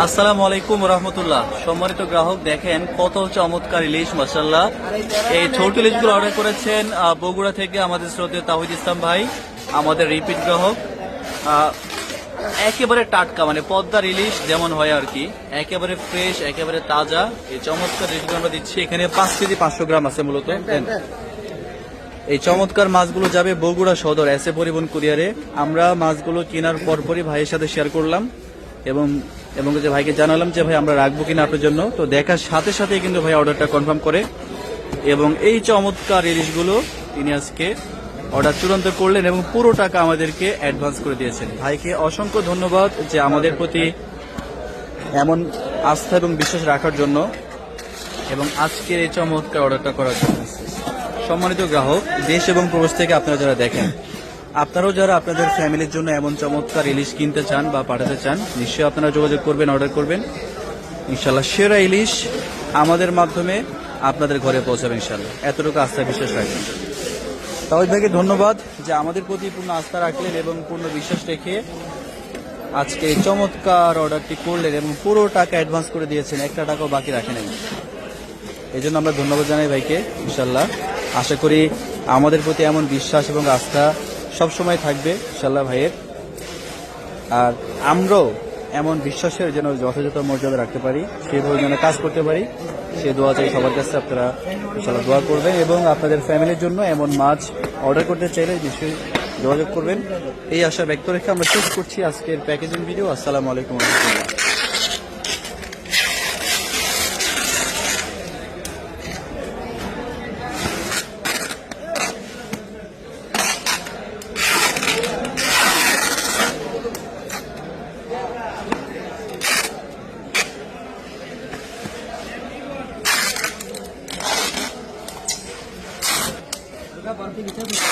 আসসালামু আলাইকুম রহমতুল্লাহ। সম্মানিত গ্রাহক, দেখেন কত চমৎকার ইলিশ, মাশাআল্লাহ। এই ছোট ইলিশগুলো অর্ডার করেছেন বগুড়া থেকে আমাদের শ্রদ্ধেয় তাওহিদ ইসলাম ভাই, আমাদের রিপিট গ্রাহক। একেবারে টাটকা, মানে পদ্মার ইলিশ যেমন হয় আর কি, একেবারে ফ্রেশ, একেবারে তাজা। এই চমৎকার ইলিশগুলো আমরা দিচ্ছি। এখানে 5 কেজি 500 গ্রাম আছে মূলত। এই চমৎকার মাছগুলো যাবে বগুড়া সদর এসএ পরিবহন কুরিয়ারে। আমরা মাছগুলো কেনার পরপরই ভাইয়ের সাথে শেয়ার করলাম এবং যে ভাইকে জানালাম যে ভাই আমরা রাখবো কিনা আপনার জন্য। তো দেখার সাথে সাথে কিন্তু ভাই অর্ডারটা কনফার্ম করে এবং এই চমৎকার ইলিশগুলো তিনি আজকে অর্ডার চূড়ান্ত করলেন এবং পুরো টাকা আমাদেরকে অ্যাডভান্স করে দিয়েছেন। ভাইকে অসংখ্য ধন্যবাদ যে আমাদের প্রতি এমন আস্থা এবং বিশ্বাস রাখার জন্য এবং আজকের এই চমৎকার অর্ডারটা করার জন্য। সম্মানিত গ্রাহক, দেশ এবং প্রবাস থেকে আপনারা যারা দেখেন, আপনারাও যারা আপনাদের ফ্যামিলির জন্য এমন চমৎকার ইলিশ কিনতে চান বা পাঠাতে চান, নিশ্চয়ই আপনারা যোগাযোগ করবেন, অর্ডার করবেন। ইনশাল্লাহ সেরা ইলিশ আমাদের মাধ্যমে আপনাদের ঘরে পৌঁছাবে ইনশাল্লাহ। এতটুকু আস্থা বিশ্বাস রাখবেন। তাওহিদ ভাইকে ধন্যবাদ যে আমাদের প্রতি পূর্ণ আস্থা রাখলেন এবং পূর্ণ বিশ্বাস রেখে আজকে এই চমৎকার অর্ডারটি করলেন এবং পুরো টাকা অ্যাডভান্স করে দিয়েছেন, একটা টাকাও বাকি রাখেন। এই জন্য আমরা ধন্যবাদ জানাই ভাইকে। ইনশাল্লাহ আশা করি আমাদের প্রতি এমন বিশ্বাস এবং আস্থা সবসময় থাকবে ইনশাল্লাহ ভাইয়ের। আর আমরাও এমন বিশ্বাসের যেন যথাযথ মর্যাদা রাখতে পারি, সেভাবে যেন কাজ করতে পারি, সে দোয়া চাই সবার কাছে। আপনারা ইনশাল্লাহ দোয়া করবেন এবং আপনাদের ফ্যামিলির জন্য এমন মাছ অর্ডার করতে চাইলে নিশ্চয়ই যোগাযোগ করবেন। এই আশা ব্যক্ত রেখে আমরা শেষ করছি আজকের প্যাকেজিং ভিডিও। আসসালামু আলাইকুম রহমতুল্লাহ। Kita berarti kita bisa